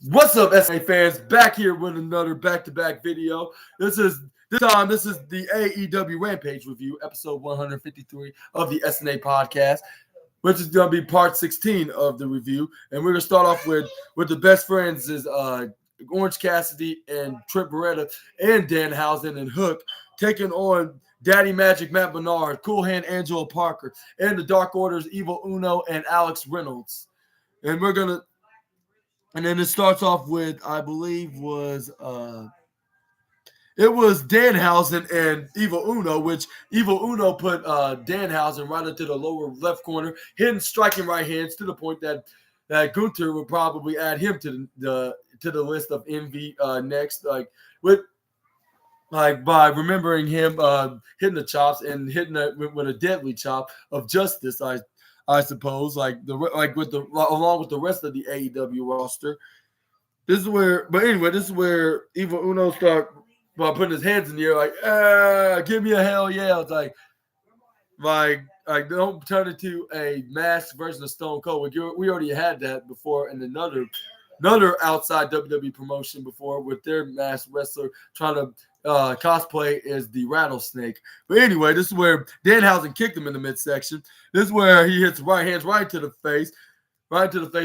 What's up, SNA fans? Back here with another back-to-back video. This is the AEW Rampage review, episode 153 of the SNA podcast, which is going to be part 16 of the review. And we're going to start off with the best friends is Orange Cassidy and Trent Beretta and Danhausen and Hook taking on Daddy Magic Matt Menard, Cool Hand Angelo Parker, and the Dark Order's Evil Uno and Alex Reynolds. And then it starts off with, I believe, it was Danhausen and Evil Uno, which Evil Uno put Danhausen right into the lower left corner, hitting striking right hands to the point that Gunther would probably add him to the list of MV next, by remembering him hitting the chops and hitting it with a deadly chop of justice. I suppose, along with the rest of the AEW roster. This is where Evil Uno start by putting his hands in the air, give me a hell yeah. It's like don't turn it to a masked version of Stone Cold. We already had that before in another outside WWE promotion before with their masked wrestler trying to cosplay as the Rattlesnake. But anyway, this is where Danhausen kicked him in the midsection. This is where he hits right hands right to the face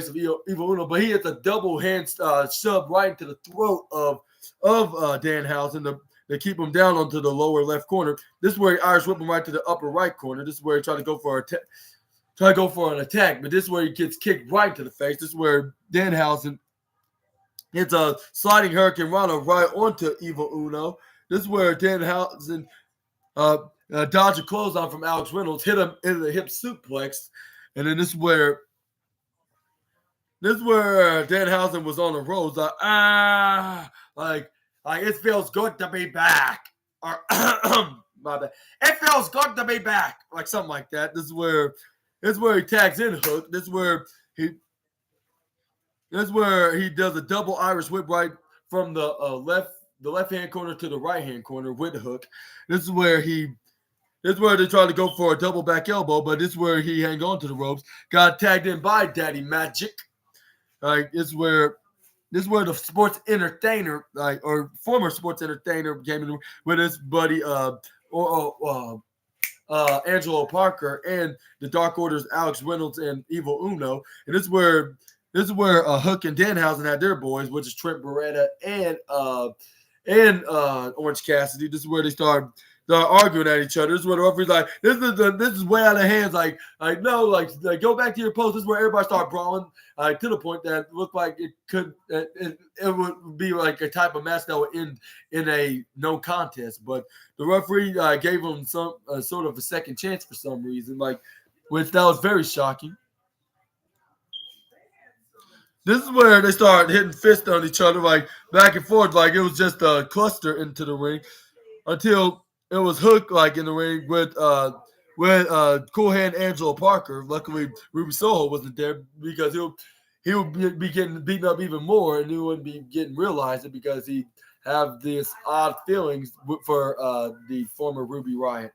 of Evil Uno. But he hits a double hand shove right into the throat of Danhausen to keep him down onto the lower left corner. This is where he Irish whip him right to the upper right corner. This is where he tried to go for an attack. But this is where he gets kicked right to the face. This is where Danhausen hits a sliding Hurricane Rana right onto Evil Uno. This is where Danhausen dodged a clothesline from Alex Reynolds, hit him in the hip suplex, and then this is where Danhausen was on the ropes, like it feels good to be back, or my bad, it feels good to be back, like something like that. This is where he tags in Hook. This is where he does a double Irish whip right from the left-hand corner to the right-hand corner with Hook. This is where they try to go for a double back elbow, but this is where he hang on to the ropes. Got tagged in by Daddy Magic. This is where the sports entertainer, or former sports entertainer, came in with his buddy Angelo Parker and the Dark Order's Alex Reynolds and Evil Uno. And this is where Hook and Danhausen had their boys, which is Trent Beretta and Orange Cassidy. This is where they start arguing at each other. This is where the referee's like, this is way out of hands. No, go back to your post. This is where everybody started brawling, to the point that it looked like it would be like a type of match that would end in a no contest. But the referee gave them some sort of a second chance for some reason, which that was very shocking. This is where they start hitting fists on each other, back and forth, it was just a cluster into the ring, until it was Hook, in the ring with Cool Hand Angelo Parker. Luckily, Ruby Soho wasn't there because he would be getting beaten up even more, and he wouldn't be getting realized because he have these odd feelings for the former Ruby Riott.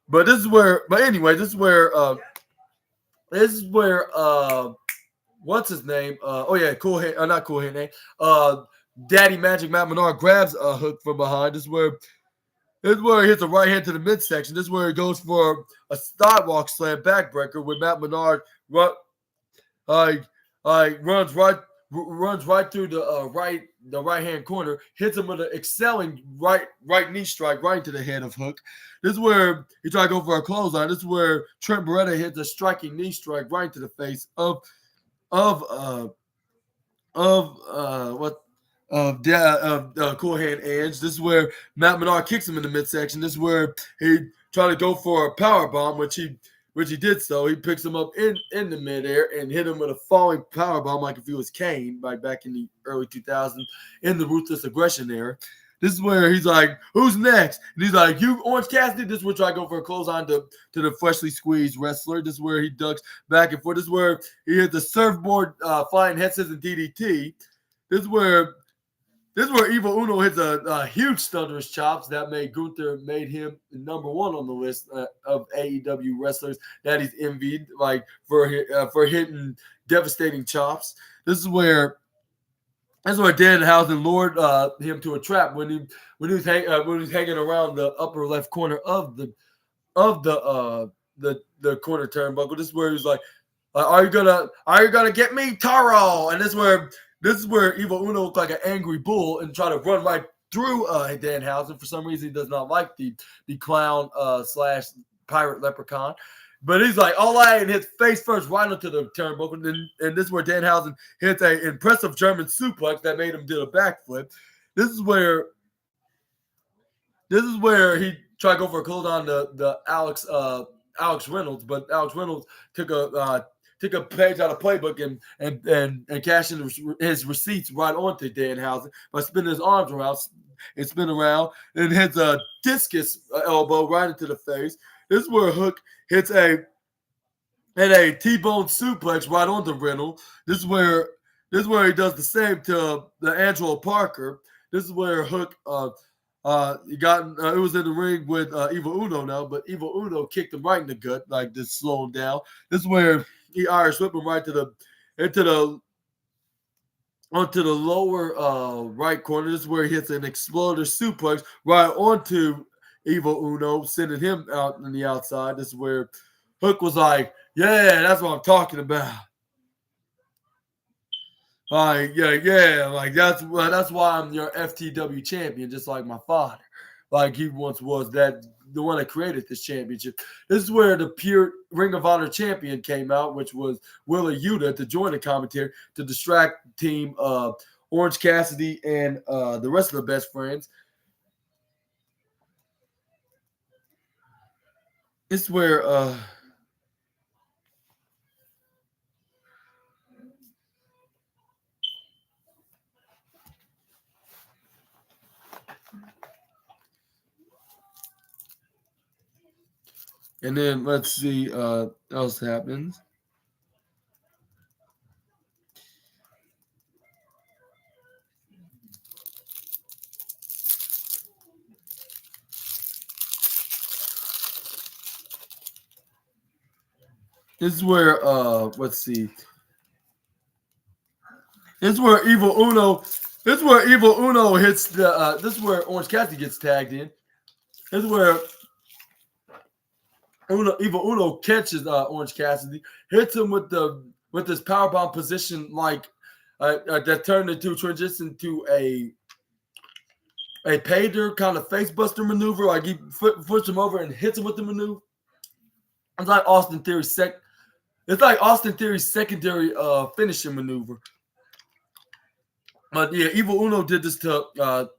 But this is where what's his name? Cool Hand, not Cool Hand name. Daddy Magic Matt Menard grabs a Hook from behind. This is where he hits a right hand to the midsection. This is where he goes for a sidewalk slam backbreaker with Matt Menard runs right through the right hand corner, hits him with an excelling right knee strike right into the head of Hook. This is where he tried to go for a clothesline. This is where Trent Beretta hits a striking knee strike right into the face of Cool Hand Ange. This is where Matt Menard kicks him in the midsection. This is where he tried to go for a power bomb, which he did so. He picks him up in the midair and hit him with a falling power bomb like if he was Kane, back in the early 2000s in the Ruthless Aggression era. This is where he's like, who's next? And he's like, you, Orange Cassidy. This is where I go for a clothesline to the freshly squeezed wrestler. This is where he ducks back and forth. This is where he hit the surfboard flying head scissors and DDT. This is where Evil Uno hits a huge thunderous chops that made him number one on the list of AEW wrestlers that he's envied, for hitting devastating chops. This is where That's where Danhausen lured him to a trap when he was hanging around the upper left corner of the corner turnbuckle. This is where he was like, "Are you gonna get me, Taro?" And this is where Evil Uno looked like an angry bull and tried to run right through Danhausen. For some reason, he does not like the clown slash pirate leprechaun. But he's like, all right, and hits face first right onto the turnbuckle. And this is where Danhausen hits an impressive German suplex that made him do a backflip. This is where he tried to go for a close on the Alex Reynolds, but Alex Reynolds took a page out of playbook and cashed in his receipts right onto Danhausen by spinning his arms around and spin around and hits a discus elbow right into the face. This is where Hook hits a T-bone suplex right onto Reynolds. This is where he does the same to the Angelo Parker. This is where Hook it was in the ring with Evil Uno now, but Evil Uno kicked him right in the gut, like just slow him down. This is where he Irish whipped him right onto the lower right corner. This is where he hits an exploder suplex right onto Evil Uno, sending him out on the outside. This is where Hook was like, "Yeah, that's what I'm talking about." Like, yeah, like that's why I'm your FTW champion, just like my father, like he once was the one that created this championship. This is where the pure Ring of Honor champion came out, which was Willa Yuta, to join the commentary to distract Team Orange Cassidy and the rest of the best friends. It's where and then let's see else happens. This is where let's see. This is where Evil Uno hits the this is where Orange Cassidy gets tagged in. This is where Evil Uno catches Orange Cassidy, hits him with this powerbomb position like that turned into transition to a paydirt kind of facebuster maneuver. Like he flips him over and hits him with the maneuver. It's like Austin Theory's secondary finishing maneuver. But yeah, Evil Uno did this to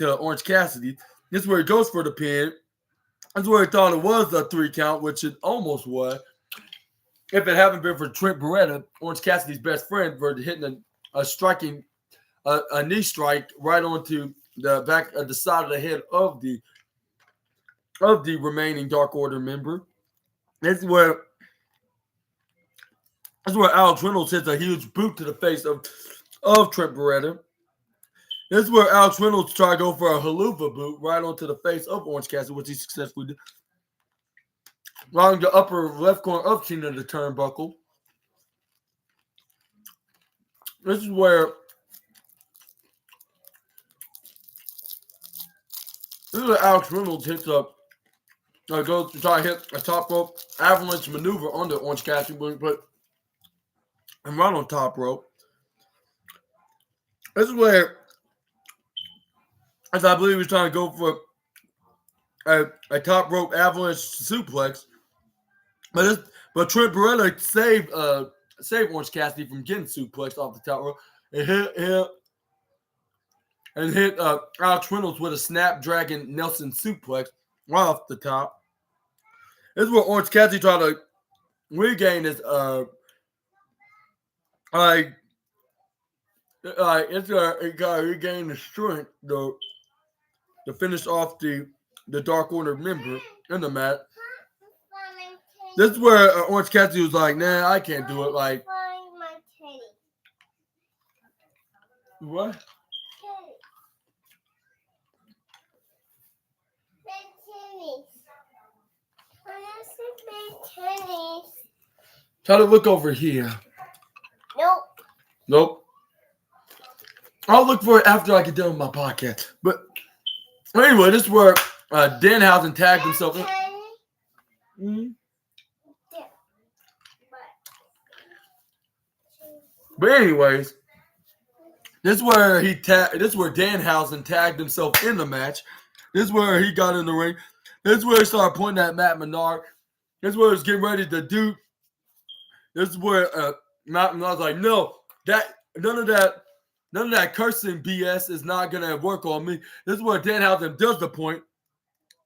Orange Cassidy. This is where he goes for the pin. That's where he thought it was a 3 count, which it almost was. If it hadn't been for Trent Beretta, Orange Cassidy's best friend, for hitting a knee strike right onto the back of the side of the head of the remaining Dark Order member. This is where Alex Reynolds hits a huge boot to the face of Trent Beretta. This is where Alex Reynolds tried to go for a haluva boot right onto the face of Orange Cassidy, which he successfully did. Along the upper left corner of Cena the turnbuckle. This is where Alex Reynolds hits up. Goes to try to hit a top rope avalanche maneuver on the Orange Cassidy, but and right on top rope. This is where, as I believe, he's trying to go for a top rope avalanche suplex, but Trent Beretta saved Orange Cassidy from getting suplexed off the top rope and hit Alex Reynolds with a Snapdragon Nelson suplex right off the top. This is where Orange Cassidy tried to regain his regain the strength to finish off the Dark Order member in the match. This is where Orange Cassidy was like, "Nah, I can't do it." Like, what? Try to look over here. Nope. Nope. I'll look for it after I get done with my podcast. But anyway, this is where Danhausen tagged himself in. Mm-hmm. But anyways, this is where this is where Danhausen tagged himself in the match. This is where he got in the ring. This is where he started pointing at Matt Menard. This is where he was getting ready to do. This is where Matt Menard's like, no, none of that cursing BS is not gonna work on me. This is where Danhausen does the point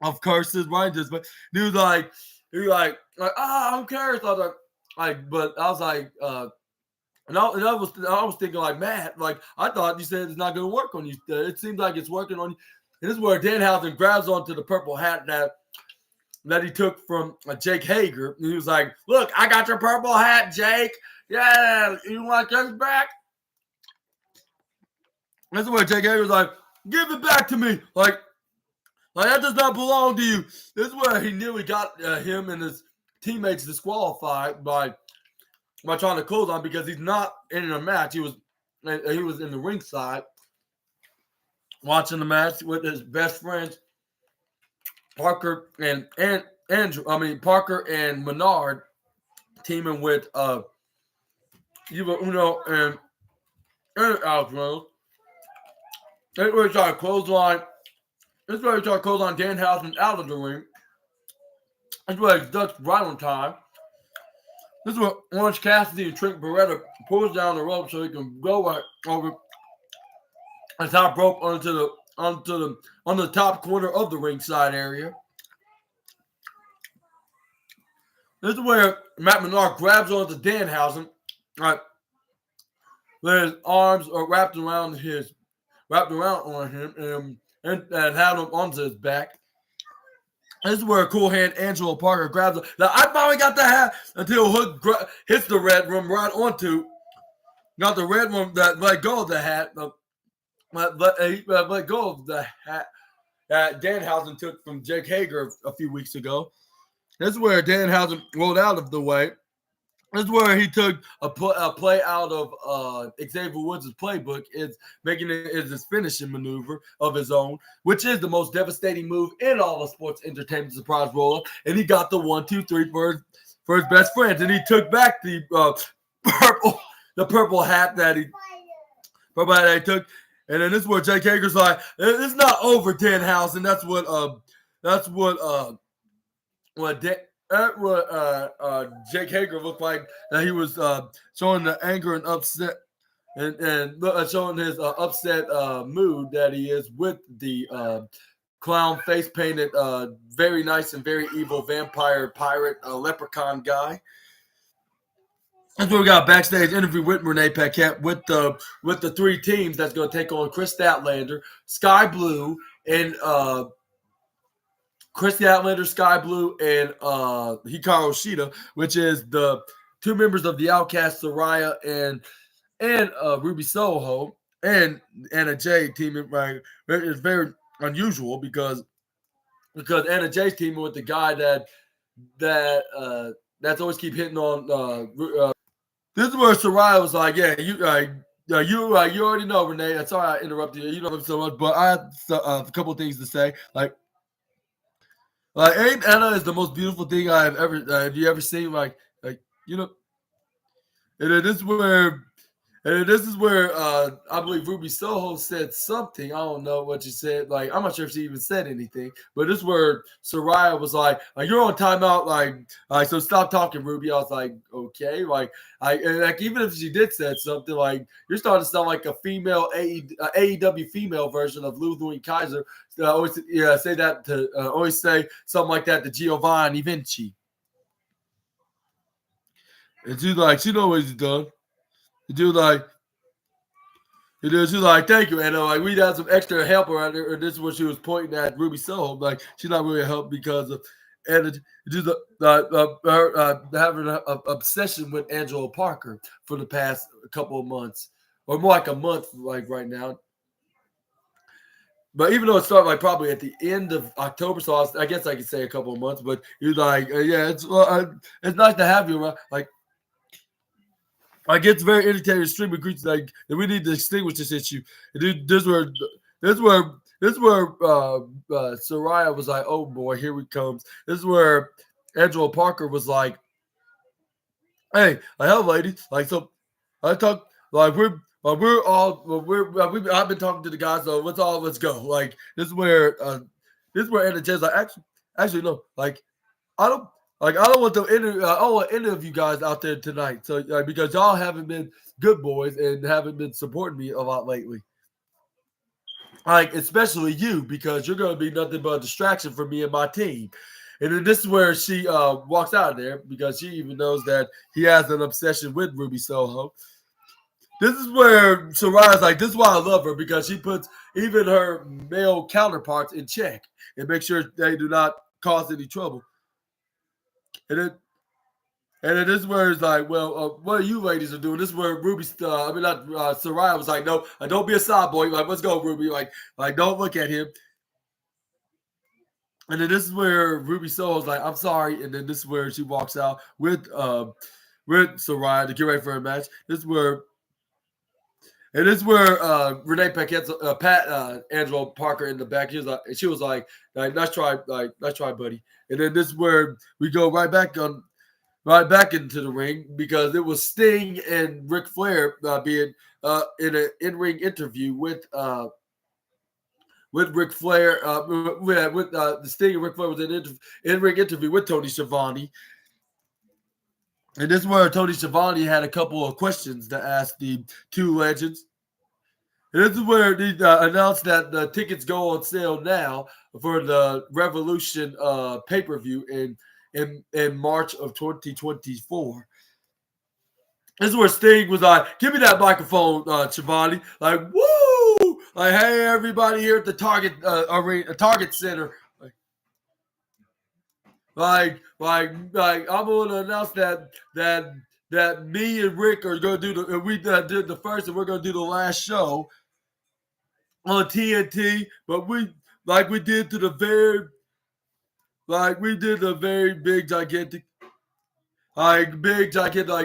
of curses, right? But he was like, I don't care. I was but I was like, and I was thinking like, man, like I thought you said it's not gonna work on you. It seems like it's working on you. And this is where Danhausen grabs onto the purple hat that he took from Jake Hager. And he was like, look, I got your purple hat, Jake. Yeah, you want this back? This is where Jake Hager was like, give it back to me. Like that does not belong to you. This is where he nearly got him and his teammates disqualified by trying to close on because he's not in a match. He was in the ringside watching the match with his best friends, Parker and Andrew. Parker and Menard teaming with Uno and Alex Reynolds. They were trying to clothesline. This is where he tried to clothesline Danhausen out of the ring. This is where he ducks right on time. This is where Orange Cassidy and Trent Beretta pulls down the rope so he can go right over the top rope on the top corner of the ringside area. This is where Matt Menard grabs onto Danhausen, right, with his arms are wrapped around on him and had him onto his back. This is where Cool Hand Angelo Parker grabs him. Now, I finally got the hat until Hook hits the red room right onto. Not the red room that let go of the hat. Let go of the hat that Danhausen took from Jake Hager a few weeks ago. This is where Danhausen rolled out of the way. This is where he took a play out of Xavier Woods' playbook. It's making it his finishing maneuver of his own, which is the most devastating move in all of sports entertainment surprise roll-up. And he got the 1, 2, 3 for his best friends. And he took back the purple hat that he took. And then this is where Jake Hager's like, it's not over, Danhausen. That's what Jake Hager looked like, that he was showing the anger and upset and showing his upset mood that he is with the clown face painted, very nice and very evil vampire pirate leprechaun guy. That's where we got a backstage interview with Renee Paquette with the three teams that's going to take on Chris Statlander, Sky Blue, and Chris Statlander, Sky Blue, and Hikaru Shida, which is the two members of the Outcast, Soraya and Ruby Soho, and Anna Jay teaming. Right, it's very unusual because Anna Jay's teaming with the guy that's always keep hitting on. This is where Soraya was like, "Yeah, you already know, Renee. Sorry I interrupted you. You know him so much, but I have a couple of things to say. Like Aunt Anna is the most beautiful thing I have ever. Have you ever seen? Like you know, and this is where I believe Ruby Soho said something. I don't know what she said. Like, I'm not sure if she even said anything. But this is where Soraya was like, you're on timeout. Like, so stop talking, Ruby. I was like, okay. Like even if she did say something, like, you're starting to sound like a female AEW female version of Ludwig Kaiser. So I always say that to always say something like that to Giovanni Vinci. And she's like, she knows what he's done. The dude she's like, thank you, and like we had some extra help around there. Or this is what she was pointing at Ruby Soho. Like she's not really a help because of and just her having an obsession with Angelo Parker for the past couple of months, or more like a month, like right now. But even though it started like probably at the end of October, so I guess I could say a couple of months. But you're like, yeah, it's nice to have you around, like. Like it's very irritating streaming creatures. Like we need to extinguish this issue. And this is where Soraya was like, "Oh boy, here it comes." This is where Angela Parker was like, "Hey, hell, lady, like so." I talk we're all I've been talking to the guys. So let's go. Like this is where Anna Jay's like, actually no, like I don't I don't want to I don't want any of you guys out there tonight. So because y'all haven't been good boys and haven't been supporting me a lot lately. Like especially you, because you're going to be nothing but a distraction for me and my team. And then this is where she walks out of there because she even knows that he has an obsession with Ruby Soho. This is where Soraya's like, this is why I love her, because she puts even her male counterparts in check and make sure they do not cause any trouble. And then this is where it's like, well, what are you ladies are doing? This is where Ruby, Soraya was like, no, don't be a side boy. Like, let's go, Ruby. Like, don't look at him. And then this is where Ruby Soho's like, I'm sorry. And then this is where she walks out with Soraya to get ready for a match. This is where Renee Paquette's Pat Angelo Parker in the back. She was like, nice try, buddy. And then this is where we go right back into the ring because it was Sting and Ric Flair being in an in-ring interview with Ric Flair. With the Sting and Ric Flair was in in-ring interview with Tony Schiavone. And this is where Tony Schiavone had a couple of questions to ask the two legends. And this is where they announced that the tickets go on sale now for the Revolution pay-per-view in March of 2024. This is where Sting was like, give me that microphone, Schiavone. Like, woo! Like, hey, everybody here at the Target arena, Target Center. Like, I'm going to announce that me and Rick are going to do we did the first and we're going to do the last show on TNT, but we did the very big gigantic. Like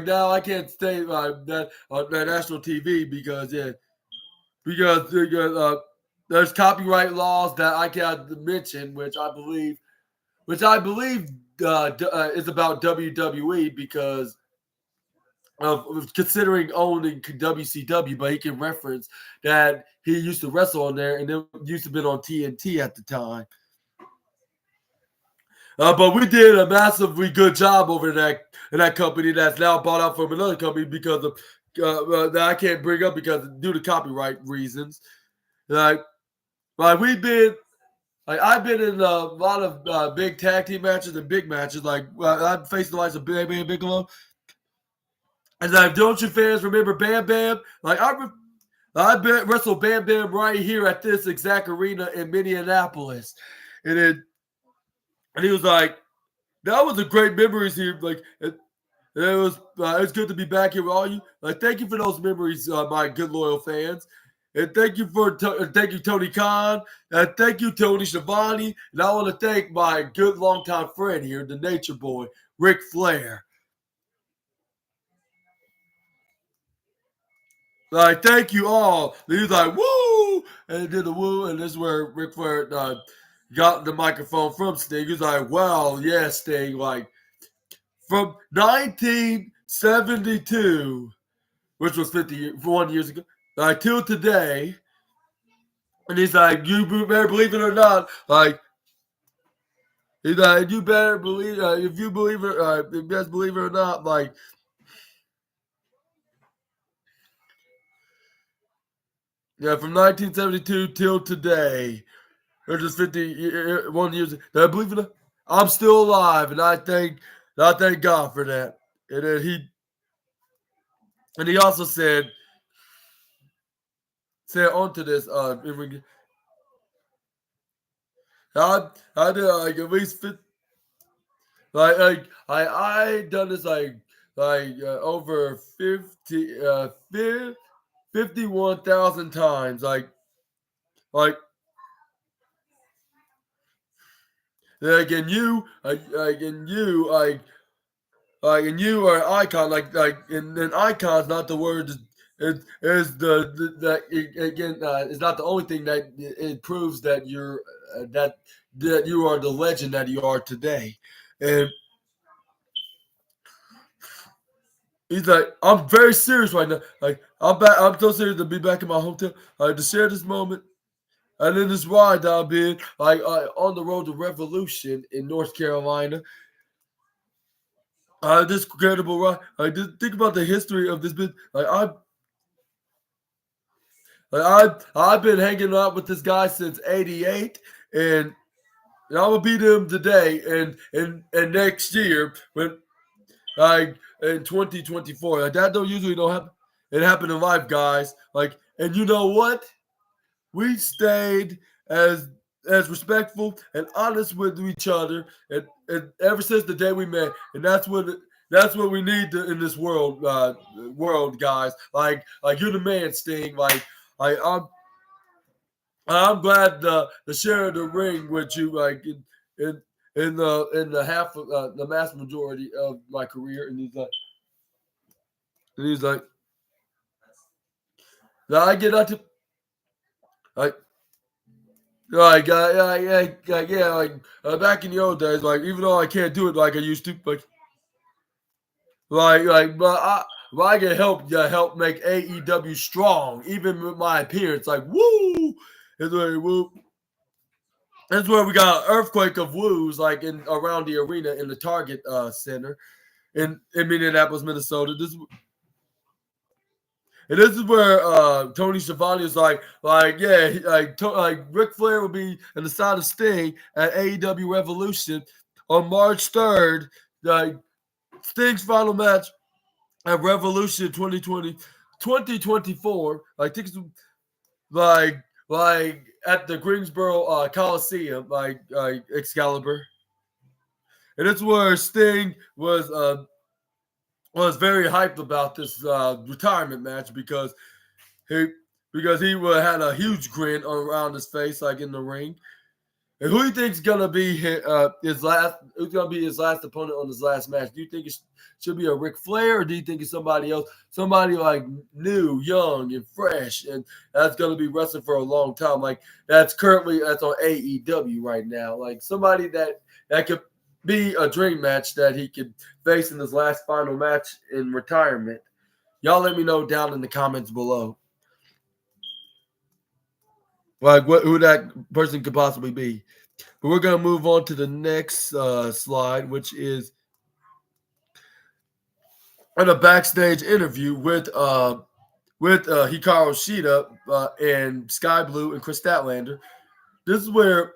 now I can't stay that on national TV because there's copyright laws that I can't mention, which I believe is about WWE because of considering owning WCW, but he can reference that he used to wrestle on there and it used to be on TNT at the time. But we did a massively good job over in that company that's now bought out from another company because of that I can't bring up because due to copyright reasons. Like we've been. Like I've been in a lot of big tag team matches and big matches. Like I've faced the likes of Bam Bam Bigelow. And like, don't you fans remember Bam Bam? Like I wrestled Bam Bam right here at this exact arena in Minneapolis, and he was like, that was a great memories here. Like it was good to be back here with all you. Like thank you for those memories, my good loyal fans. And thank you thank you Tony Khan, and thank you Tony Schiavone, and I want to thank my good longtime friend here, the Nature Boy, Ric Flair. Like thank you all. And he was like woo, and he did the woo, and this is where Ric Flair got the microphone from Sting. He was like, "Well, yeah, Sting, like from 1972, which was 51 years ago, like till today." And he's like, you better believe it or not. Like, he's like, you better believe if you believe it, if you guys believe it or not. Like, yeah, from 1972 till today, or just 51 years. I believe it. I'm still alive, and I thank God for that. And then he also said onto this. I did like at least 50, I done this over 51,000 times. Like again, you and you are an icon. And icon's not the word. It is again. It's not the only thing that it proves that you're that you are the legend that you are today. And he's like, I'm very serious right now. Like I'm back. I'm so serious to be back in my hometown. To share this moment. And then this ride I've been on the road to Revolution in North Carolina. This incredible ride. Just think about the history of this bit. I've been hanging out with this guy since '88, and I'm gonna beat him today and next year when in 2024. That don't happen. It happened in life, guys. And you know what? We stayed as respectful and honest with each other, and ever since the day we met, and that's what we need in this world, guys. You're the man, Sting. I'm glad to share the ring with you, in in the half of the mass majority of my career, and he's like, now I get out to like. Back in the old days, even though I can't do it like I used to, but I can help make AEW strong, even with my appearance. Woo! Woo. That's where we got an earthquake of woos, in around the arena in the Target Center in Minneapolis, Minnesota. This is where Tony Schiavone is Ric Flair will be in the side of Sting at AEW Revolution on March 3rd. Sting's final match at Revolution 2024. Tickets at the Greensboro Coliseum, Excalibur. And it's where Sting was very hyped about this retirement match because he had a huge grin around his face, in the ring. And who do you think's gonna be his last? Who's gonna be his last opponent on his last match? Do you think it should be a Ric Flair, or do you think it's somebody else? Somebody new, young, and fresh, and that's gonna be wrestling for a long time. That's on AEW right now. Somebody that could be a dream match that he could face in his last final match in retirement. Y'all let me know down in the comments below. Who that person could possibly be. But we're gonna move on to the next slide, which is in a backstage interview with Hikaru Shida and Sky Blue and Chris Statlander. This is where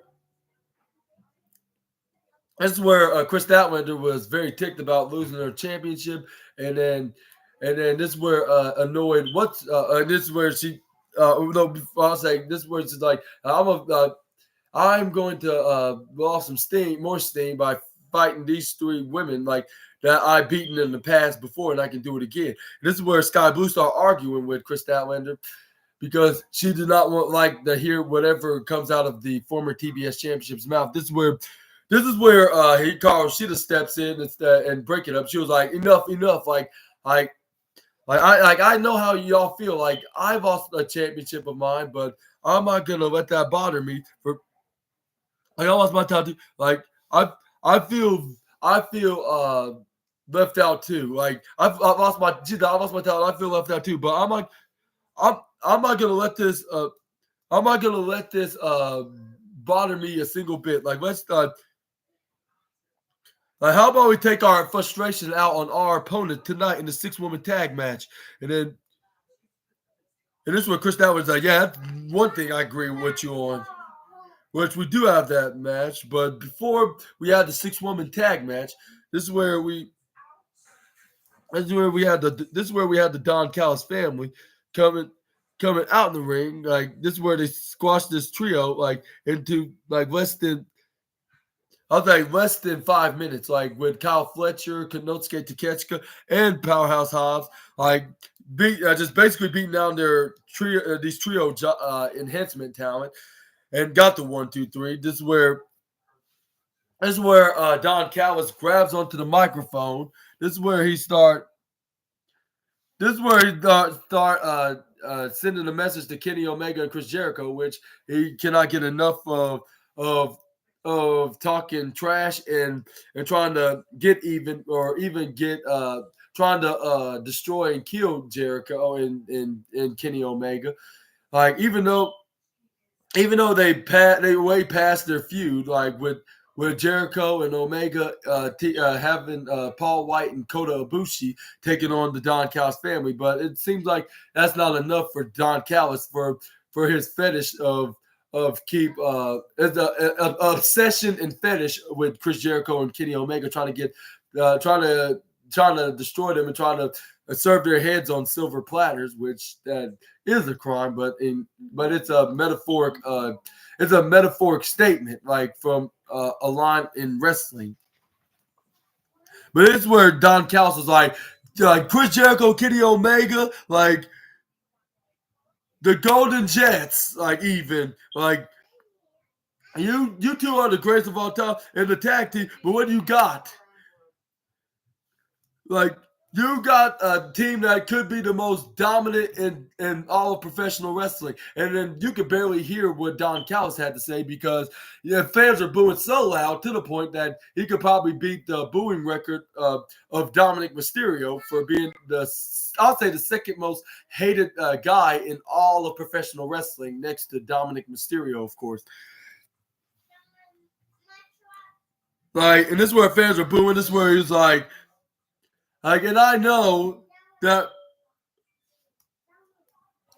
Chris Statlander was very ticked about losing her championship, and then this is where annoyed. This is where she. No, I'll say this is where she's like, I'm going to lost more steam by fighting these three women that I've beaten in the past before, and I can do it again. This is where Sky Blue started arguing with Chris Statlander because she did not want to hear whatever comes out of the former TBS championship's mouth. This is where Hikaru Shida steps in and break it up. She was like, enough. I know how y'all feel. I've lost a championship of mine, but I'm not gonna let that bother me. I lost my title. I feel left out too. I've lost my title. I feel left out too. But I'm not gonna let this. I'm not gonna let this bother me a single bit. Let's. How about we take our frustration out on our opponent tonight in the 6-woman tag match? And this is what Chris Statlander was like, yeah, that's one thing I agree with you on. Which we do have that match, but before we had the 6-woman tag match, this is where we had the Don Callis family coming out in the ring. This is where they squashed this trio into less than 5 minutes, with Kyle Fletcher, Konosuke Takeshita, and Powerhouse Hobbs, just basically beating down their these trio enhancement talent, and got the 1, 2, 3. This is where This is where Don Callis grabs onto the microphone. This is where he start. This is where he sending a message to Kenny Omega and Chris Jericho, which he cannot get enough of talking trash and trying to get even or even get trying to destroy and kill Jericho and Kenny Omega. Like even though they way past their feud, like with Jericho and Omega having Paul White and Kota Ibushi taking on the Don Callis family, but it seems like that's not enough for Don Callis for his fetish of keep obsession and fetish with Chris Jericho and Kenny Omega trying to destroy them and trying to serve their heads on silver platters, which that is a crime, but it's a metaphoric statement, like from a line in wrestling. But it's where Don Callis was like Chris Jericho, Kenny Omega, like the Golden Jets, like even like you two are the greatest of all time in the tag team, but what do you got? Like you got a team that could be the most dominant in all of professional wrestling. And then you could barely hear what Don Callis had to say because fans are booing so loud to the point that he could probably beat the booing record of Dominic Mysterio for being I'll say the second most hated guy in all of professional wrestling next to Dominic Mysterio, of course. Like, and this is where fans are booing. This is where he's like, and I know that,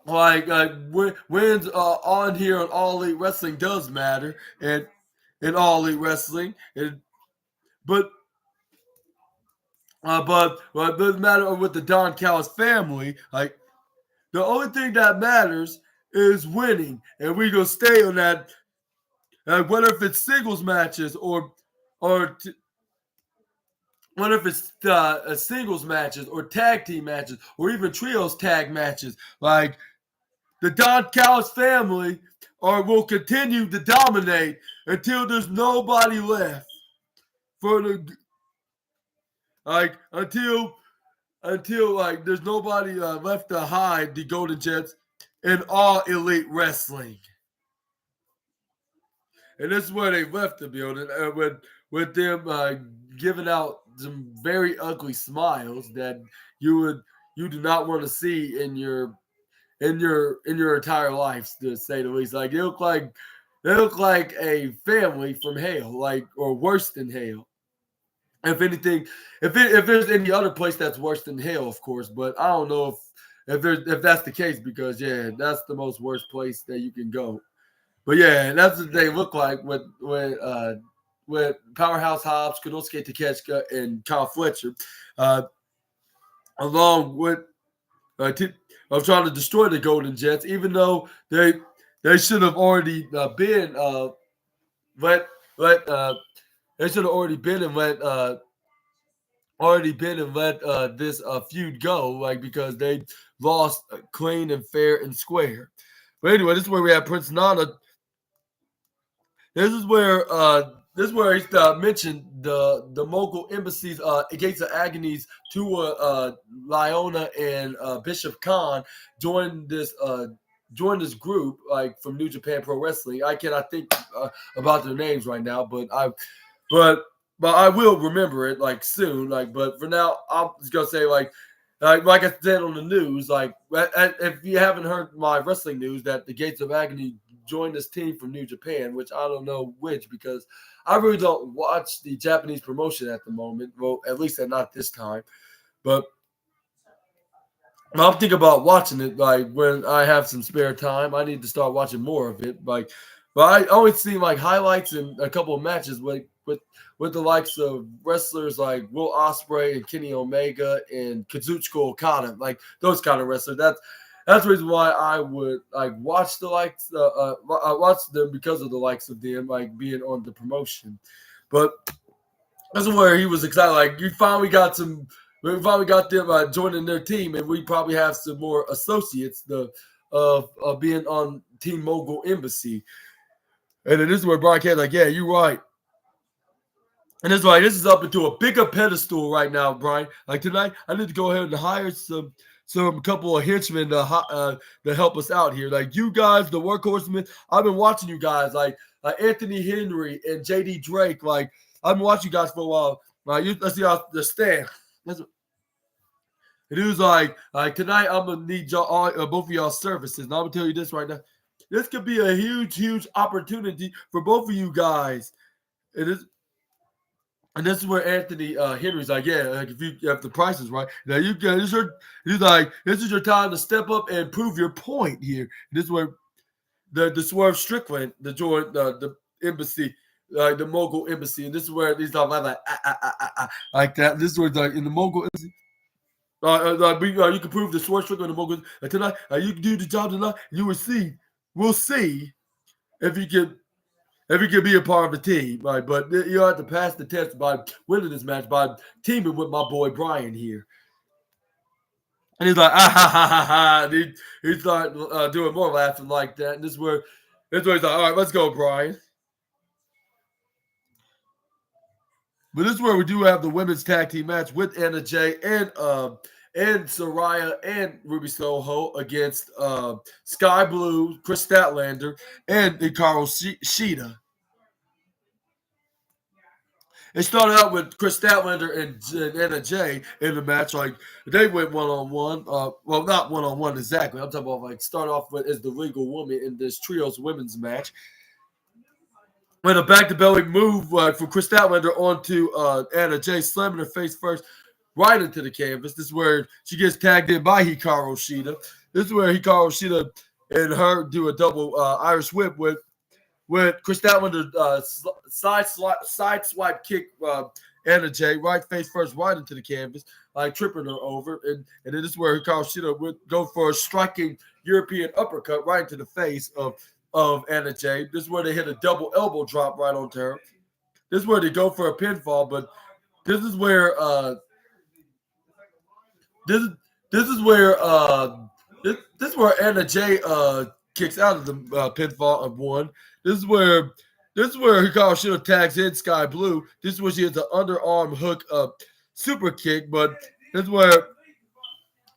wins on here on All Elite Wrestling does matter, and in All Elite Wrestling, but it doesn't matter with the Don Callis family. Like, the only thing that matters is winning, and we gonna stay on that. Whether if it's singles matches or what if it's singles matches or tag team matches or even trios tag matches? Like the Don Callis family will continue to dominate until there's nobody left for the until there's nobody left to hide the Golden Jets in All Elite Wrestling. And this is where they left the building with them giving out some very ugly smiles that you do not want to see in your entire life, to say the least. Like they look like a family from hell, like or worse than hell. If anything, if there's any other place that's worse than hell, of course. But I don't know if that's the case because that's the most worst place that you can go. But yeah, that's what they look like with Powerhouse Hobbs, Konosuke Takeshita, and Kyle Fletcher, along with of trying to destroy the Golden Jets, even though they should have already been let they should have already been and let this feud go, like because they lost clean and fair and square. But anyway, this is where we have Prince Nana. This is where he mentioned the Mogul Embassy's Gates of Agony's Tua Liona and Bishop Khan joined this group like from New Japan Pro Wrestling. I cannot think about their names right now, but I will remember it like soon. Like, but for now, I'm just gonna say like I said on the news, like if you haven't heard my wrestling news, that the Gates of Agony joined this team from New Japan, which I don't know which because I really don't watch the Japanese promotion at the moment. Well, at least not this time. But I'm thinking about watching it like when I have some spare time. I need to start watching more of it. Like, but I always see like highlights and a couple of matches with the likes of wrestlers like Will Ospreay and Kenny Omega and Kazuchika Okada, like those kind of wrestlers. That's the reason why I would like watch the likes. I watch them because of the likes of them, like being on the promotion. But that's where he was excited. Like we finally got them joining their team, and we probably have some more associates of being on Team Mogul Embassy. And then this is where Brian K like, yeah, you're right. And it's like this is up into a bigger pedestal right now, Brian. Like tonight, I need to go ahead and hire some couple of henchmen to help us out here. Like you guys, the workhorsemen. I've been watching you guys, like Anthony Henry and JD Drake. Like I've been watching you guys for a while. Let's see how the stand. It was like tonight, I'm gonna need y'all, both of y'all services. And I'm gonna tell you this right now. This could be a huge, huge opportunity for both of you guys. It is. And this is where Anthony Henry's like, yeah, like if the price is right, now you guys, he's like, this is your time to step up and prove your point here. This is where the Swerve Strickland, the embassy, like the Mogul embassy, and this is where he's like that. This is where like in the Mogul embassy. You can prove the Swerve Strickland and the Mogul tonight. You can do the job tonight. You will see. We'll see if you can be a part of the team, right? But you have to pass the test by winning this match by teaming with my boy Brian here. And he's like, ah ha ha ha ha. And he started doing more laughing like that. And this is where he's like, all right, let's go, Brian. But this is where we do have the women's tag team match with Anna Jay and Saraya and Ruby Soho against Sky Blue, Chris Statlander, and Hikaru Shida. It started out with Chris Statlander and Anna Jay in the match. Like they went one-on-one. Well, not one-on-one exactly. I'm talking about like start off with as the legal woman in this trios women's match. With a back-to-belly move from Chris Statlander onto Anna Jay, slamming her face first right into the canvas. This is where she gets tagged in by Hikaru Shida. This is where Hikaru Shida and her do a double Irish whip with Chris Statlander side swipe kick Anna Jay right face first right into the canvas, like tripping her over. And then this is where Hikaru Shida would go for a striking European uppercut right into the face of Anna Jay. This is where they hit a double elbow drop right onto her. This is where they go for a pinfall, but this is where this is where this is where Anna Jay kicks out of the pinfall of one. This is where Hikaru Shida tags in Sky Blue. This is where she hits an underarm hook super kick, but this is where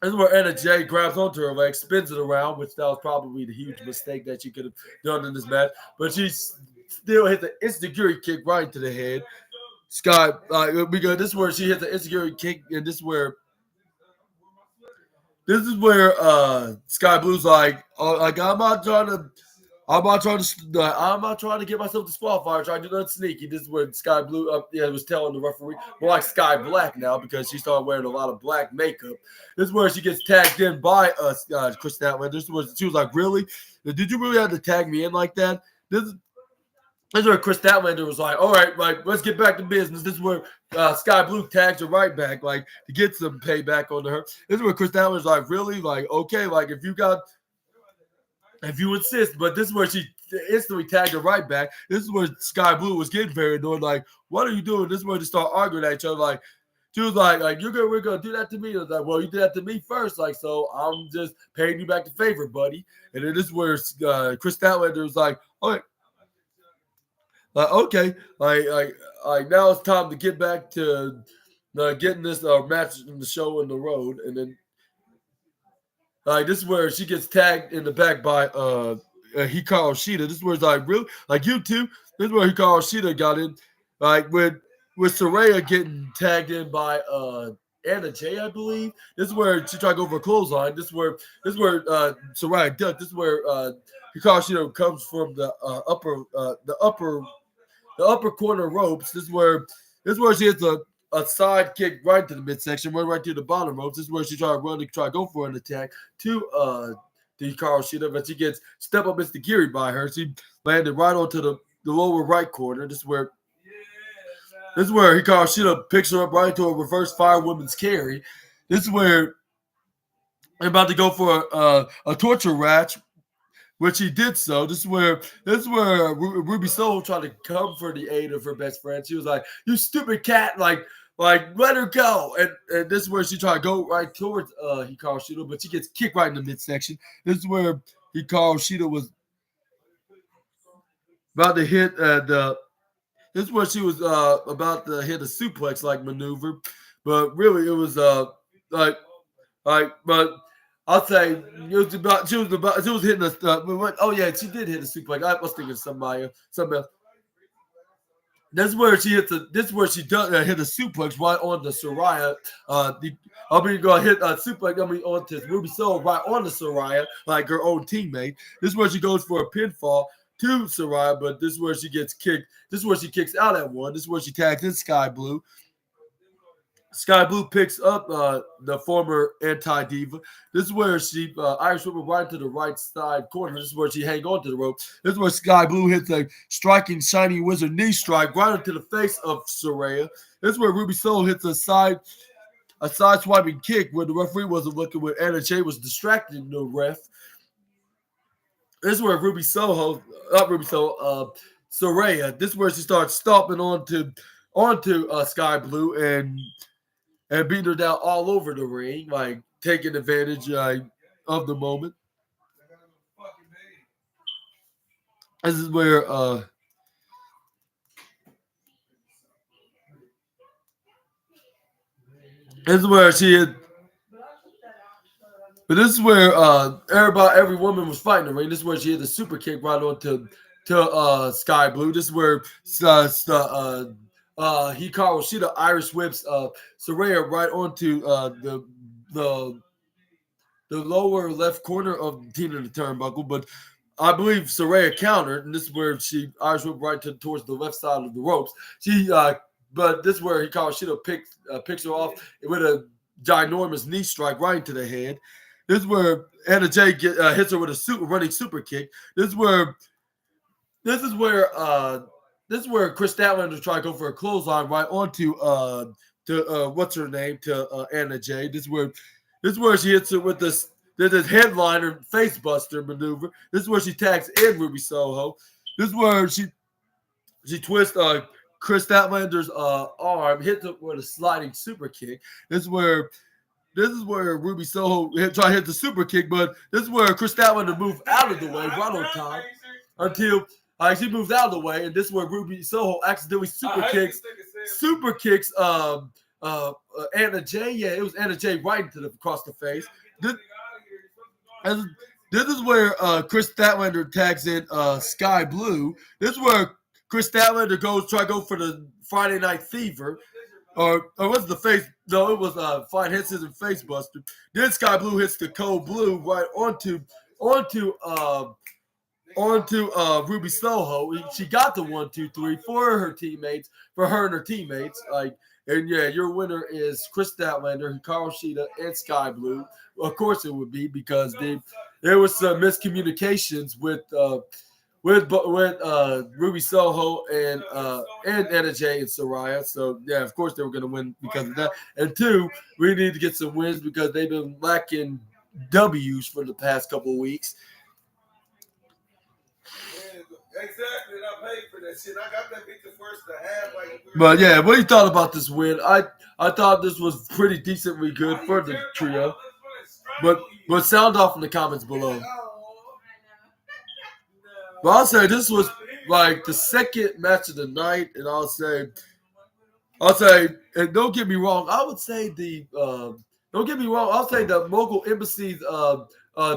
Anna Jay grabs onto her leg, spins it around, which that was probably the huge mistake that she could have done in this match. But she still hit the insecurity kick right into the head. Sky, because this is where she hit the insecurity kick, and this is where Sky Blue's like, oh, like I'm not trying to get myself disqualified. Trying to do nothing sneaky. This is where Sky Blue was telling the referee, more like Sky Black now because she started wearing a lot of black makeup. This is where she gets tagged in by Chris Statlander. This was she was like, really? Did you really have to tag me in like that? This is where Chris Statlander was like, all right, like let's get back to business. This is where Sky Blue tags her right back, like to get some payback on her. This is where Chris Statlander's like, really? Like, okay, like if you insist, but this is where she instantly tagged her right back. This is where Sky Blue was getting very annoyed. Like, what are you doing? This is where they start arguing at each other. Like, she was like we're gonna do that to me. I was like, well, you did that to me first. Like, so I'm just paying you back the favor, buddy. And then this is where Chris Statlander was like, all right. Okay, like now it's time to get back to getting this match in the show in the road, and then this is where she gets tagged in the back by Hikaru Shida. This is where it's like really like you two. This is where Hikaru Shida got in, like with Saraya getting tagged in by Anna Jay, I believe. This is where she tried to go for a clothesline. This is where Saraya ducked. This is where Hikaru Shida comes from the upper corner ropes. This is where she hits a side kick right to the midsection, went right to the bottom ropes. This is where she tried to run to try to go for an attack to the Hikaru Shida, but she gets step up Giri by her. She landed right onto the lower right corner. This is where Hikaru Shida picks her up right into a reverse fire women's carry. This is where they're about to go for a torture match, which he did so. This is where Ruby Soho tried to come for the aid of her best friend. She was like, "You stupid cat!" Like let her go. And this is where she tried to go right towards Hikaru Shida, but she gets kicked right in the midsection. This is where Hikaru Shida was about to hit This is where she was about to hit a suplex like maneuver, but really it was like but I'll say it was about she was hitting a oh yeah, she did hit a suplex. I was thinking somebody else. This is where she hit the. This is where she does hit a suplex right on the Saraya. Gonna hit a suplex. On to Ruby Soho right on the Saraya, like her own teammate. This is where she goes for a pinfall to Saraya, but this is where she gets kicked. This is where she kicks out at one. This is where she tags in Sky Blue. Sky Blue picks up the former anti-diva. This is where she Irish Whipper right to the right side corner. This is where she hang on to the rope. This is where Sky Blue hits a striking shiny wizard knee strike right into the face of Saraya. This is where Ruby Soho hits a side swiping kick where the referee wasn't looking, where Anna Jay was distracting the ref. This is where Saraya. This is where she starts stomping onto Sky Blue and beating her down all over the ring, like taking advantage of the moment. This is where she had. But this is where every woman was fighting the ring. This is where she hit the super kick right onto Sky Blue. This is where Hikaru Shida Irish whips Saraya right onto the lower left corner of Tina the turnbuckle. But I believe Saraya countered, and this is where she Irish whipped right towards the left side of the ropes. But this is where Hikaru Shida picks her off with a ginormous knee strike right into the head. This is where Anna Jay hits her with a running super kick. This is where Chris Statlander tried to go for a clothesline right onto what's her name to Anna Jay. This is where she hits her with this headliner face buster maneuver. This is where she tags in Ruby Soho. This is where she twists Chris Statlander's arm, hits it with a sliding super kick. This is where Ruby Soho tried to hit the super kick, but this is where Chris Statlander moved out of the way right on time until she moves out of the way, and this is where Ruby Soho accidentally super kicks Anna Jay. Yeah, it was Anna Jay right across the face. This is where Chris Statlander tags in Sky Blue. This is where Chris Statlander try to go for the Friday Night Fever. Or was the face? No, it was Fine Hits and Face Buster. Then Sky Blue hits the Cold Blue right onto Ruby Soho. She got the 1, 2, 3 for her and her teammates. And yeah, your winner is Chris Statlander, Hikaru Shida, and Sky Blue. Of course, it would be because there was some miscommunications with Ruby Soho and Anna Jay and Saraya. So yeah, of course they were going to win because of that. And two, we need to get some wins because they've been lacking W's for the past couple of weeks. Exactly, and I paid for that shit. I got that bitch the first to half. But yeah, what do you thought about this win? I thought this was pretty decently good for the trio. But sound off in the comments below. But I'll say this was like the second match of the night, and I'll say, and don't get me wrong, I'll say the Mogul Embassy's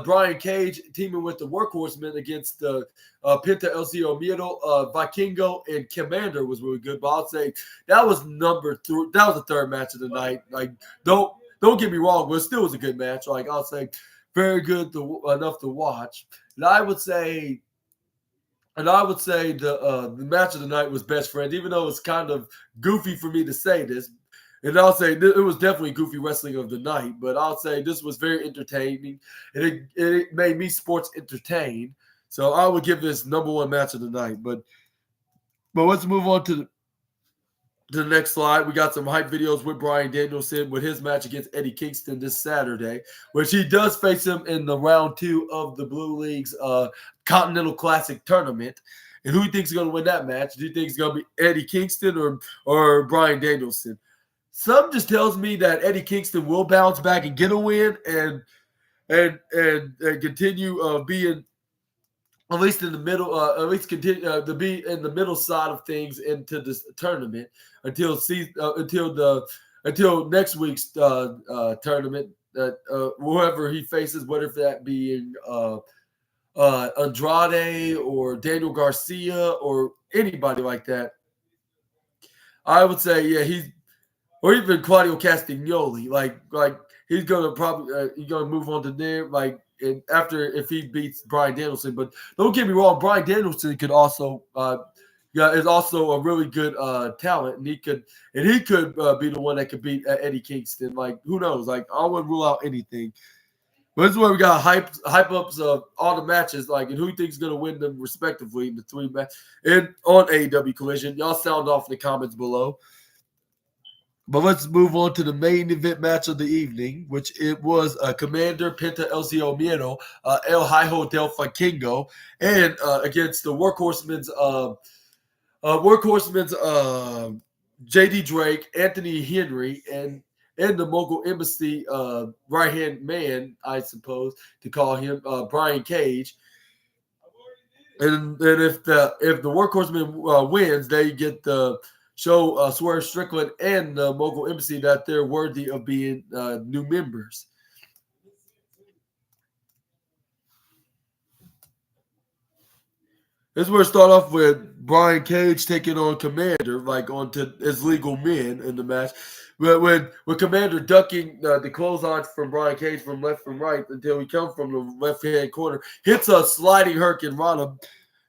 Brian Cage teaming with the Workhorsemen against the Penta El Miedo, Vikingo, and Commander was really good. But I'll say that was number 3. That was the third match of the night. Like, don't get me wrong, but it still was a good match. Like, I'll say very good enough to watch. And I would say the match of the night was Best Friends, even though it's kind of goofy for me to say this. And I'll say it was definitely goofy wrestling of the night, but I'll say this was very entertaining. And it made me sports entertained. So I would give this number 1 match of the night. But let's move on to the next slide. We got some hype videos with Bryan Danielson with his match against Eddie Kingston this Saturday, which he does face him in the round 2 of the Blue League's Continental Classic tournament. And who do you think is going to win that match? Do you think it's going to be Eddie Kingston or Bryan Danielson? Some just tells me that Eddie Kingston will bounce back and get a win and continue being at least in the middle, at least continue to be in the middle side of things into this tournament until next week's tournament. That whoever he faces, whether that being Andrade or Daniel Garcia or anybody like that, I would say or even Claudio Castagnoli. Like he's gonna probably he's gonna move on to there. Like and after if he beats Brian Danielson, but don't get me wrong, Brian Danielson could also is also a really good talent, and he could be the one that could beat Eddie Kingston. Like who knows? Like I wouldn't rule out anything. But this is where we got hype ups of all the matches, like and who you think is gonna win them respectively in the three match and on AEW Collision. Y'all sound off in the comments below. But let's move on to the main event match of the evening, which it was Commander Penta El Zio Miedo, El Hijo del Vikingo, and against the Workhorsemen's J.D. Drake, Anthony Henry, and the Mogul Embassy right hand man, I suppose to call him, Brian Cage. And then if the Workhorsemen wins, they get the show Swerve Strickland and the Mogul Embassy that they're worthy of being new members. This is where we start off with Brian Cage taking on Commander, like onto his legal men in the match. But when Commander ducking the clothesline from Brian Cage from left and right until he comes from the left hand corner, hits a sliding Hurricane Rana.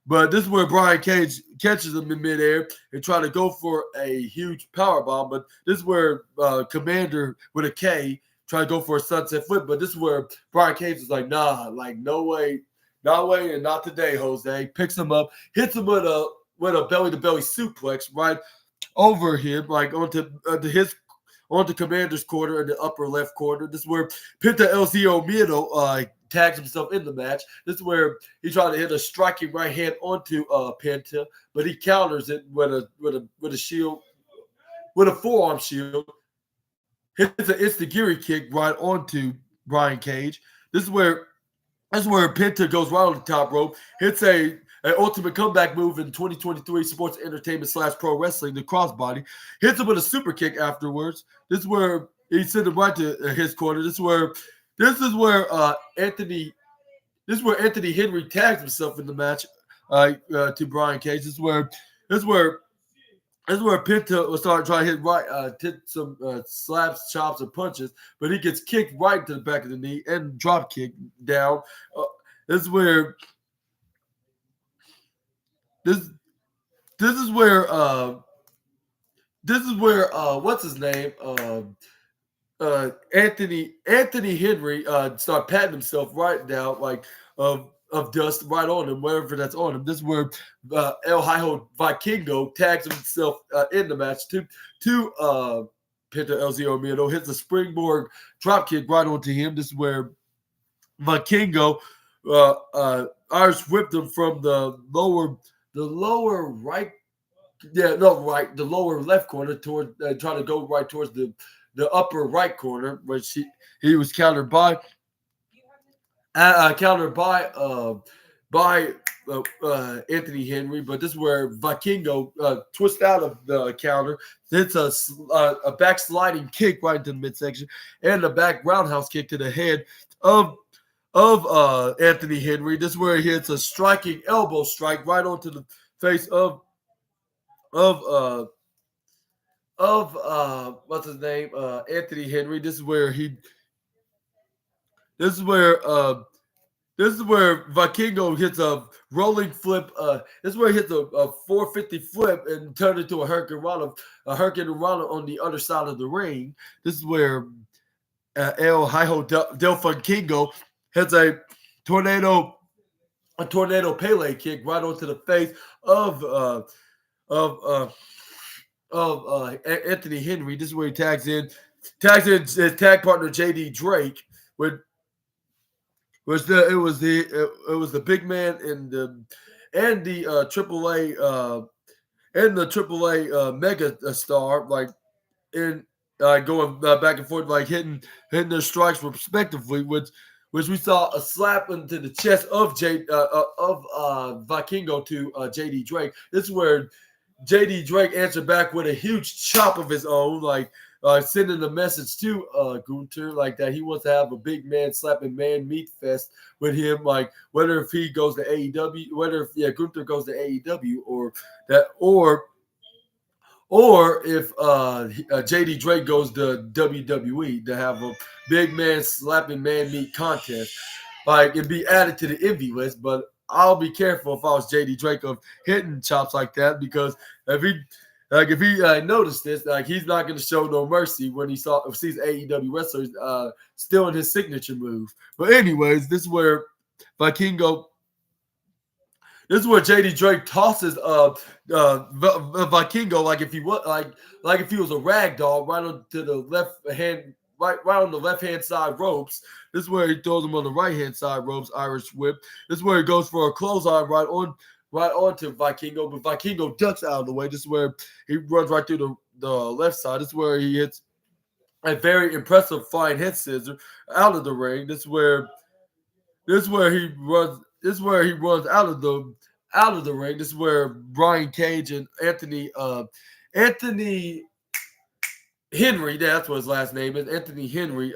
But this is where Brian Cage catches him in midair and try to go for a huge power bomb. But this is where Commander with a K try to go for a sunset flip. But this is where Brian Cage is like, nah, like no way, not way, and not today, Jose. Picks him up, hits him with a belly to belly suplex right over him, like onto Commander's corner in the upper left corner. This is where Penta El Zio Miedo tags himself in the match. This is where he tried to hit a striking right hand onto Penta, but he counters it with a shield, with a forearm shield. Hits an Istagiri kick right onto Brian Cage. This is where Penta goes right on the top rope, hits an ultimate comeback move in 2023 sports entertainment / pro wrestling, the crossbody, hits him with a super kick afterwards. This is where he sent him right to his corner. This is where Anthony Henry tags himself in the match to Brian Cage. This is where Penta will start trying to hit some slaps, chops, and punches, but he gets kicked right to the back of the knee and drop kick down. This is where what's his name? Anthony Henry start patting himself right down, like of dust right on him, wherever that's on him. This is where El Hijo Vikingo tags himself in the match to Penta El Zio Miedo, hits a springboard drop kick right onto him. This is where Vikingo Irish whipped him from the lower right, the lower left corner toward trying to go right towards the upper right corner, which he was countered by Anthony Henry. But this is where Vikingo twists out of the counter, hits a backsliding kick right into the midsection, and a back roundhouse kick to the head of Anthony Henry. This is where he hits a striking elbow strike right onto the face of what's his name? Anthony Henry. This is where Vikingo hits a rolling flip. This is where he hits a 450 flip and turns into a Hurricane Rana on the other side of the ring. This is where El Hijo del Vikingo hits a tornado Pele kick right onto the face of Anthony Henry. This is where he tags in his tag partner JD Drake. It was the big man and the AAA mega star, like in going back and forth, like hitting their strikes respectively, which which we saw a slap into the chest of Vikingo to JD Drake. This is where JD Drake answered back with a huge chop of his own, like sending a message to Gunther, like that he wants to have a big man slapping man meat fest with him, like whether if he goes to AEW, whether if Gunther goes to AEW or if JD Drake goes to WWE to have a big man slapping man meat contest, like it'd be added to the envy list. But I'll be careful if I was JD Drake of hitting chops like that, because if he noticed this, like he's not going to show no mercy when he sees AEW wrestlers still in his signature move. But anyways, this is where Vikingo. This is where JD Drake tosses Vikingo like if he was like if he was a rag doll right onto the left hand right on the left hand side ropes. This is where he throws him on the right hand side ropes, Irish whip. This is where he goes for a clothesline right onto Vikingo, but Vikingo ducks out of the way. This is where he runs right through the left side. This is where he hits a very impressive flying head scissor out of the ring. This is where he runs. This is where he runs out of the ring. This is where Brian Cage and Anthony Henry, that's what his last name is, Anthony Henry,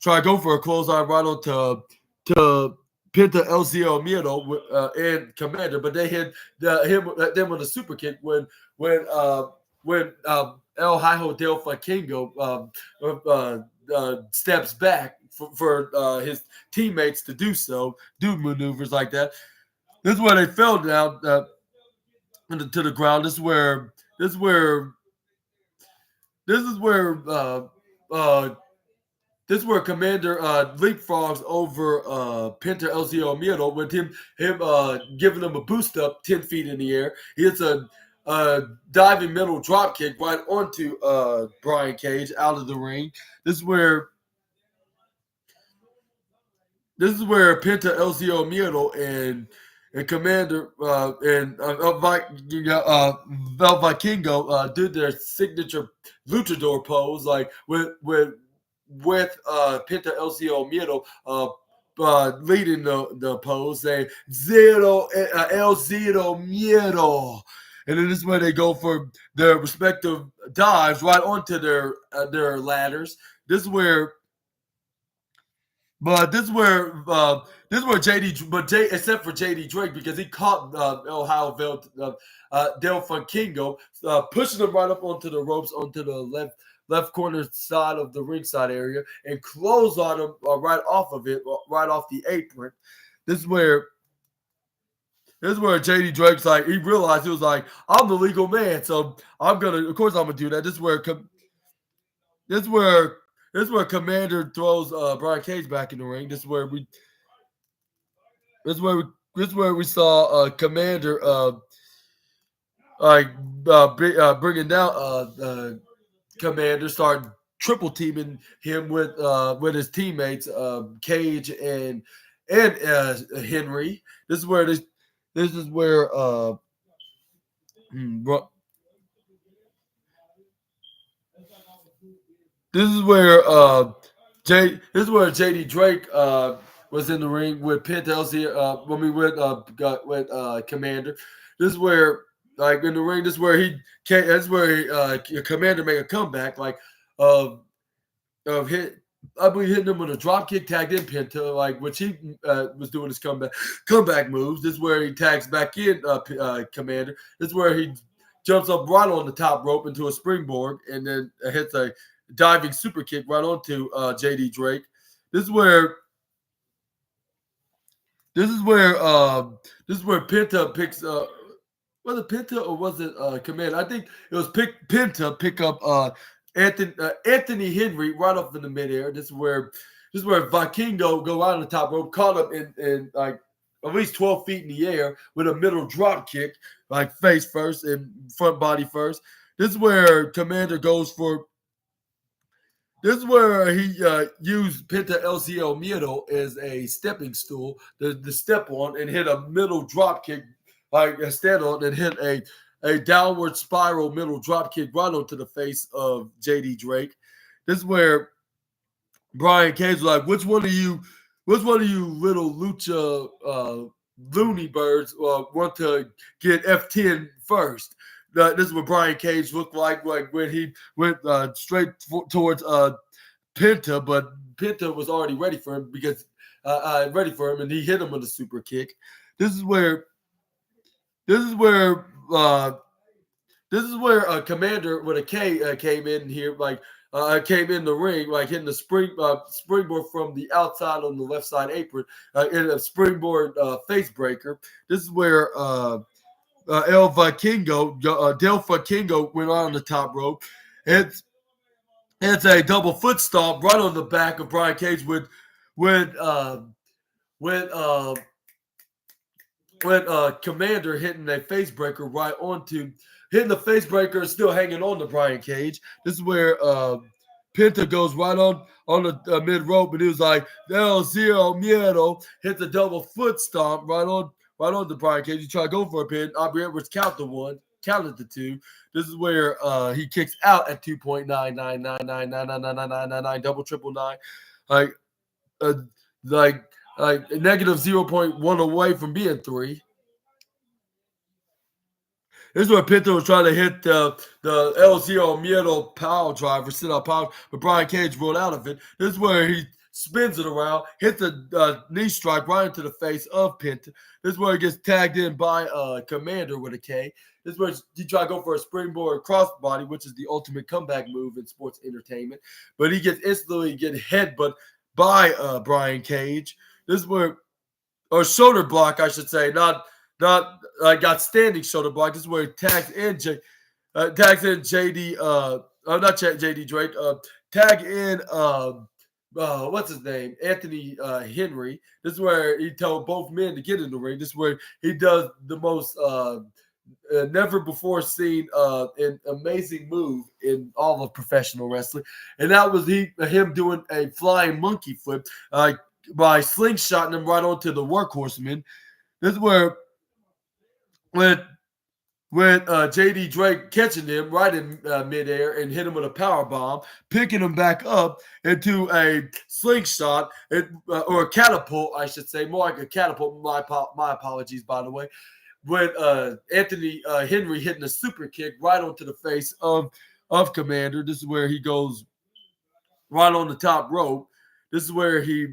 try to go for a clothesline right on to Penta LCO Miedo and Commander, but they hit them with a super kick when El Hijo del Fakingo steps back for his teammates to do maneuvers like that. This is where they fell down to the ground. This is where Commander leapfrogs over Penta LZO Miedo with him giving him a boost up 10 feet in the air. He hits a diving middle drop kick right onto Brian Cage out of the ring. This is where Penta LZO Miedo and Commander and Vikingo did their signature luchador pose, like with Penta LCO Miedo leading the pose, saying El Zero Miedo. And then this is where they go for their respective dives right onto their ladders. This is where JD, except for JD Drake, because he caught Ohio Del Funkingo, pushing him right up onto the ropes, onto the left corner side of the ringside area, and close on him right off of it, right off the apron. This is where JD Drake's like, he realized he was like, I'm the legal man, so of course I'm gonna do that. This is where Commander throws Brian Cage back in the ring. This is where we saw Commander bringing down Commander, start triple teaming him with his teammates Cage and Henry. This is where JD Drake was in the ring with Penta with Commander. This is where, like in the ring, this is where Commander make a comeback, like I believe hitting him with a drop kick, tagged in Penta, like which he was doing his comeback moves. This is where he tags back in Commander. This is where he jumps up right on the top rope into a springboard and then hits a diving super kick right onto JD Drake. This is where Penta picks was it Penta or was it Commander? I think it was Penta pick up Anthony Henry right up in the midair. This is where Vikingo go out on the top rope, caught up in like at least 12 feet in the air with a middle drop kick, like face first and front body first. This is where Commander goes for. This is where he used Penta LCO Miedo as a stepping stool, the step on, and hit a middle drop kick, like a stand on, and hit a downward spiral middle drop kick right onto the face of JD Drake. This is where Brian Cage was like, which one of you which one of you little lucha loony birds want to get F10 first? This is what Brian Cage looked like when he went straight towards Penta, but Penta was already ready for him and he hit him with a super kick. This is where uh, Commander with a K came in here, came in the ring, like hitting the springboard from the outside on the left side apron, in a springboard face breaker. This is where Del Vikingo went on the top rope. It's a double foot stomp right on the back of Brian Cage with Commander hitting a face breaker right onto hitting the face breaker, still hanging on to Brian Cage. This is where Penta goes right on the mid rope, and he was like El Zero Miedo, hits a double foot stomp right on to Brian Cage. He tried to go for a pin. Aubrey Edwards counted the two. This is where he kicks out at 2.999999999 double triple nine, like negative 0.1 away from being 3. This is where Pinto was trying to hit the El Zero Miedo power driver, sit up power, but Brian Cage rolled out of it. This is where he spins it around, hits a knee strike right into the face of Pinto. This is where he gets tagged in by Commander with a K. This is where he tried to go for a springboard crossbody, which is the ultimate comeback move in sports entertainment. But he gets instantly headbutt by Brian Cage. This is where, or shoulder block, I should say, not got standing shoulder block. This is where he tags in JD, not JD Drake, tag in what's his name, Anthony Henry. This is where he told both men to get in the ring. This is where he does the most never before seen an amazing move in all of professional wrestling, and that was him doing a flying monkey flip by slingshotting him right onto the workhorseman. This is where when JD Drake catching him right in midair and hit him with a power bomb, picking him back up into a slingshot or a catapult, I should say, more like a catapult. My apologies, by the way. When Anthony Henry hitting a super kick right onto the face of Commander. This is where he goes right on the top rope. This is where he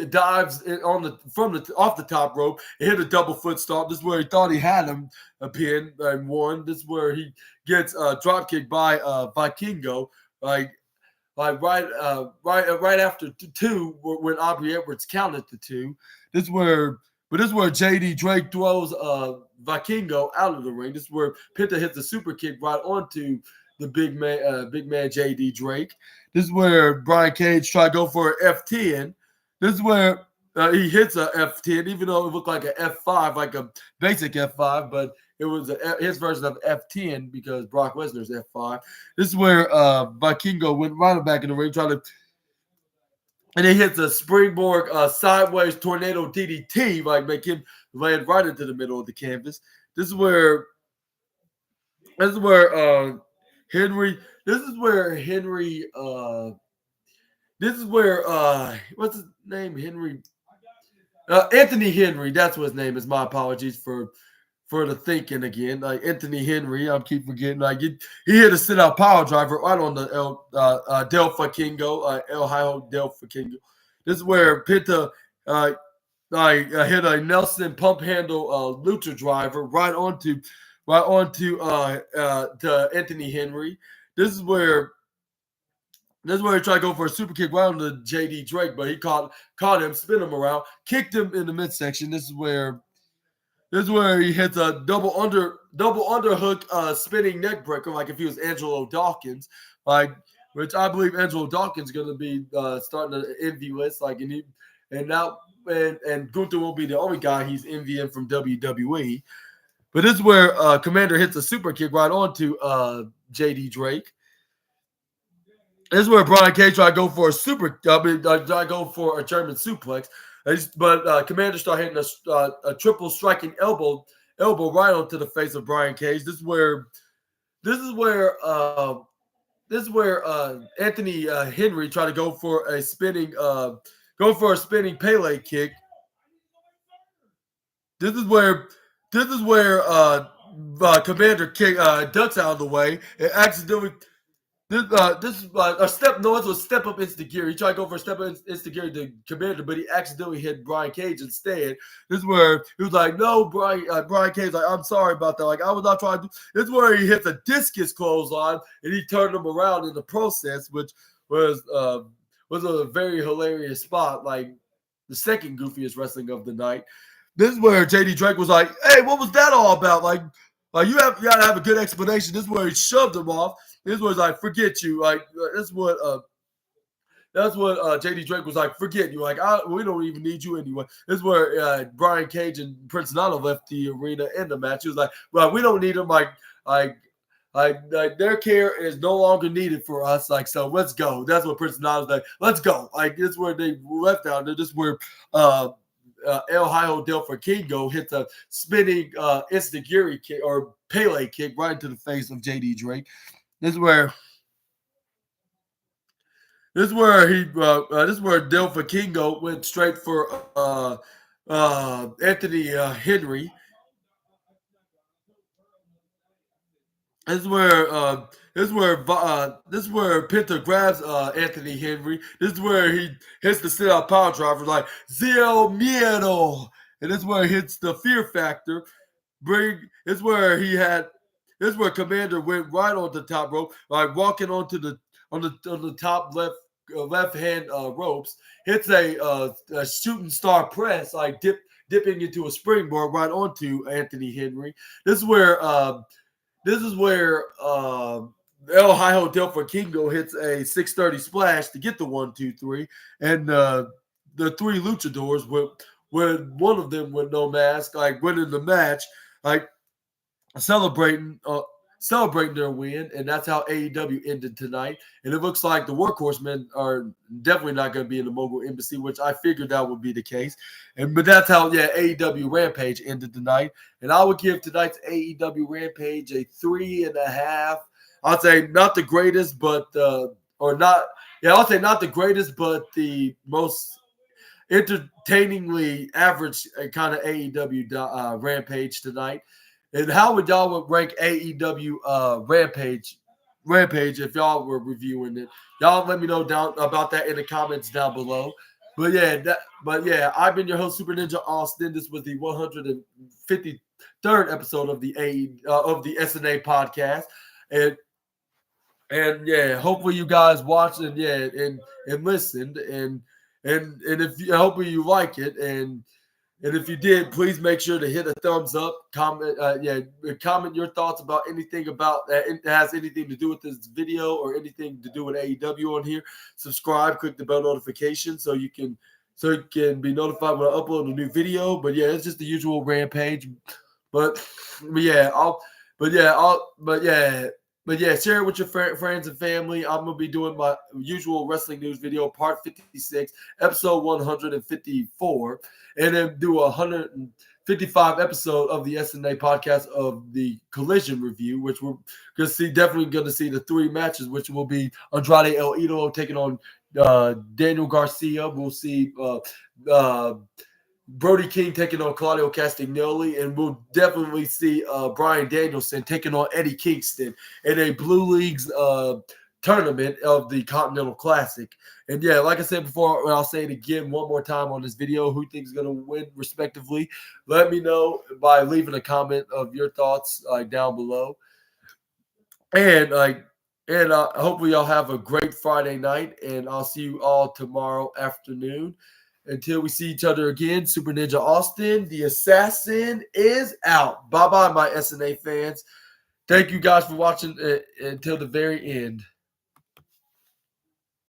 dives off the top rope and hit a double foot stomp. This is where he thought he had him a pin and won. This is where he gets a drop kick by Vikingo, right after 2 when Aubrey Edwards counted to 2. This is where JD Drake throws Vikingo out of the ring. This is where Penta hits a super kick right onto the big man JD Drake. This is where Brian Cage tried to go for an F10. This is where he hits a F10, even though it looked like an F5, like a basic F5, but it was his version of F10 because Brock Lesnar's F5. This is where Vikingo went right back in the ring, and he hits a springboard sideways tornado DDT, like make him land right into the middle of the canvas. This is where Henry. This is where what's his name? Henry. Anthony Henry. That's what his name is. My apologies for the thinking again. Like Anthony Henry. I keep forgetting. Like he hit a sit out power driver right on the Del Vikingo, El Hijo Del Vikingo. This is where Penta hit a Nelson pump handle lucha driver right onto to Anthony Henry. This is where he tried to go for a super kick right on the JD Drake, but he caught him, spin him around, kicked him in the midsection. This is where he hits a double underhook spinning neck breaker, like if he was Angelo Dawkins, which I believe Angelo Dawkins is going to be starting an envy list, and Gunther won't be the only guy he's envying from WWE. But this is where Commander hits a super kick right onto JD Drake. This is where Brian Cage tried to go for a German suplex, but Commander started hitting a triple striking elbow right onto the face of Brian Cage. This is where this is where Anthony Henry tried to go for a spinning Pele kick. This is where Commander kick ducks out of the way and accidentally. This is a step. No, it was a step up instant gear. He tried to go for a step up instant gear to Commander, but he accidentally hit Brian Cage instead. This is where he was like, "No, Brian Cage, like, I'm sorry about that. Like, I was not trying to." This is where he hits a discus clothesline and he turned him around in the process, which was a very hilarious spot. Like the second goofiest wrestling of the night. This is where JD Drake was like, "Hey, what was that all about? Like you gotta have a good explanation." This is where he shoved him off. This was like, "Forget you." Like that's what JD Drake was like, "Forget you." Like we don't even need you anyway. This is where Brian Cage and Prince Nana left the arena in the match. He was like, "Well, we don't need them. Like their care is no longer needed for us. Like, so let's go." That's what Prince Nana was like. Let's go. Like this is where they left out there. This is where El Hijo Del Kingo hits a spinning Instigiri kick or Pele kick right into the face of JD Drake. This is where Del Kingo went straight for Anthony Henry. This is where Penta grabs Anthony Henry. This is where he hits the sit-out power driver like Zero Miedo, and this is where he hits the fear factor. This is where Commander went right on the top rope, like walking onto the top left hand ropes. Hits a shooting star press, like dipping into a springboard right onto Anthony Henry. This is where El Hijo Del Kingo hits a 630 splash to get the 1-2-3, and the three luchadors with one of them with no mask, like winning the match, like celebrating their win, and that's how AEW ended tonight. And it looks like the Workhorsemen are definitely not going to be in the Mogul Embassy, which I figured that would be the case. But that's how AEW Rampage ended tonight. And I would give tonight's AEW Rampage a 3.5. I'd say not the greatest, but I'll say not the greatest, but the most entertainingly average kind of AEW Rampage tonight. And how would y'all rank AEW Rampage if y'all were reviewing it? Y'all let me know down about that in the comments down below. But I've been your host, Super Ninja Austin. This was the 153rd episode of the SNA podcast, and hopefully you guys watched and listened and if hopefully you like it and if you did, please make sure to hit a thumbs up, comment your thoughts about anything about that has anything to do with this video or anything to do with AEW on here. Subscribe, click the bell notification so you can be notified when I upload a new video. But it's just the usual Rampage. But share it with your friends and family. I'm gonna be doing my usual wrestling news video, part 56, episode 154, and then do a 155 episode of the SNA podcast of the Collision review, which we're definitely gonna see the three matches, which will be Andrade El Idolo taking on Daniel Garcia. We'll see Brody King taking on Claudio Castagnoli, and we'll definitely see Bryan Danielson taking on Eddie Kingston in a Blue Leagues tournament of the Continental Classic. And like I said before, I'll say it again one more time on this video, who thinks is going to win respectively. Let me know by leaving a comment of your thoughts down below. And hopefully y'all have a great Friday night, and I'll see you all tomorrow afternoon. Until we see each other again, Super Ninja Austin, the assassin, is out. Bye-bye, my SNA fans. Thank you guys for watching until the very end.